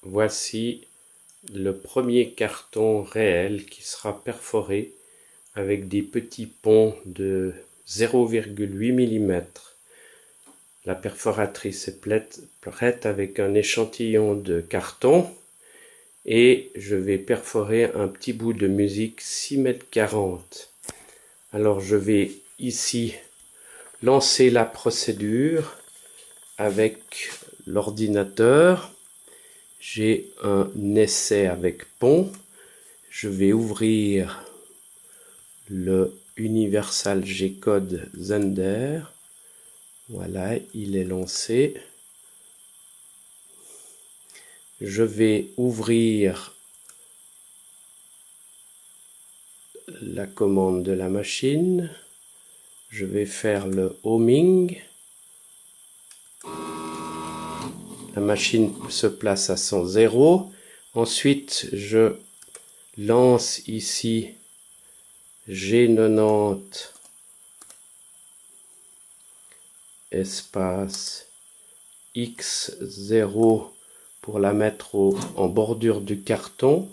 Voici le premier carton réel qui sera perforé avec des petits ponts de 0,8 mm. La perforatrice est prête avec un échantillon de carton et je vais perforer un petit bout de musique 6,40 m. Alors je vais ici lancer la procédure avec l'ordinateur. J'ai un essai avec pont. Je vais ouvrir le Universal G-Code Zender. Voilà, il est lancé. Je vais ouvrir la commande de la machine. Je vais faire le homing. La machine se place à 100. Ensuite, je lance ici G90 espace X0 pour la mettre en bordure du carton.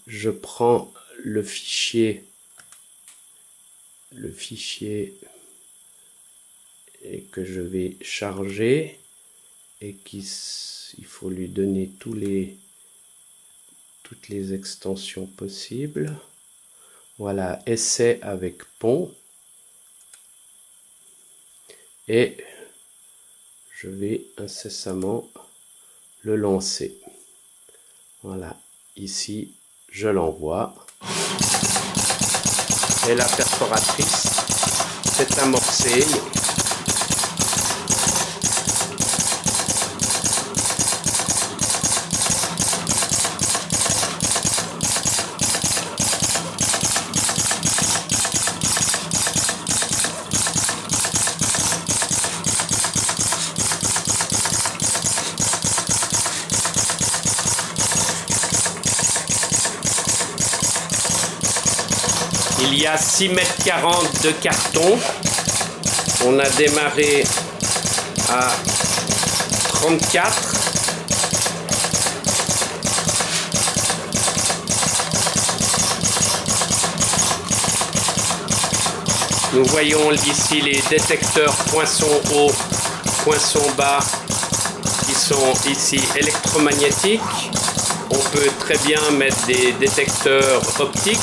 Je prends le fichier et que je vais charger et il faut lui donner toutes les extensions possibles. Voilà, essai avec pont. Et je vais incessamment le lancer. Voilà, ici je l'envoie. Et la perforatrice s'est amorcée. Il y a 6,40 m de carton. On a démarré à 34. Nous voyons ici les détecteurs poinçon haut, poinçon bas qui sont ici électromagnétiques. On peut très bien mettre des détecteurs optiques.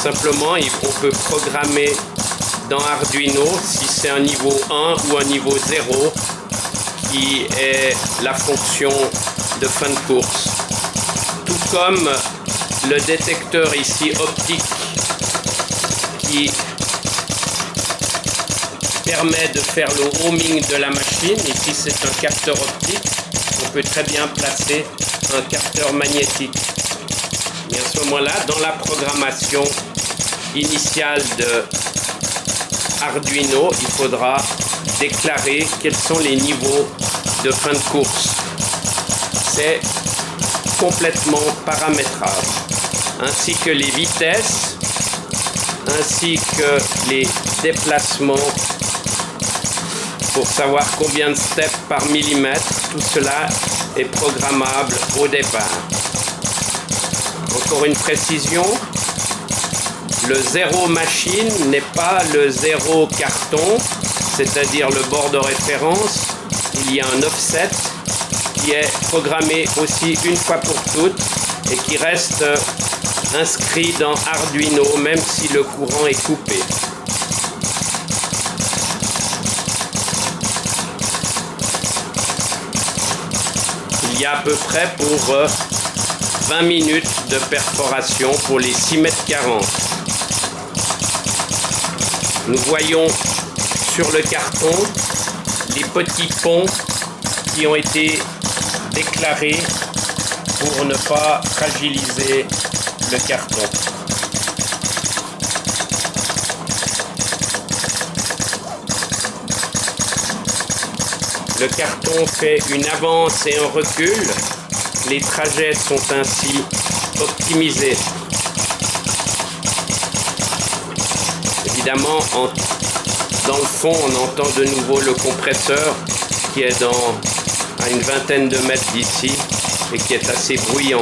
Simplement, on peut programmer dans Arduino si c'est un niveau 1 ou un niveau 0 qui est la fonction de fin de course. Tout comme le détecteur ici optique qui permet de faire le homing de la machine. Ici c'est un capteur optique. On peut très bien placer un capteur magnétique. Et à ce moment-là, dans la programmation initiale de Arduino, il faudra déclarer quels sont les niveaux de fin de course. C'est complètement paramétrable, ainsi que les vitesses, ainsi que les déplacements pour savoir combien de steps par millimètre. Tout cela est programmable au départ. Encore une précision, le 0 machine n'est pas le 0 carton, c'est-à-dire le bord de référence. Il y a un offset qui est programmé aussi une fois pour toutes et qui reste inscrit dans Arduino même si le courant est coupé. Il y a à peu près pour 20 minutes de perforation pour les 6,40 m. Nous voyons sur le carton les petits ponts qui ont été déclarés pour ne pas fragiliser le carton. Le carton fait une avance et un recul. Les trajets sont ainsi optimisés. Évidemment, dans le fond, on entend de nouveau le compresseur qui est dans à une vingtaine de mètres d'ici et qui est assez bruyant.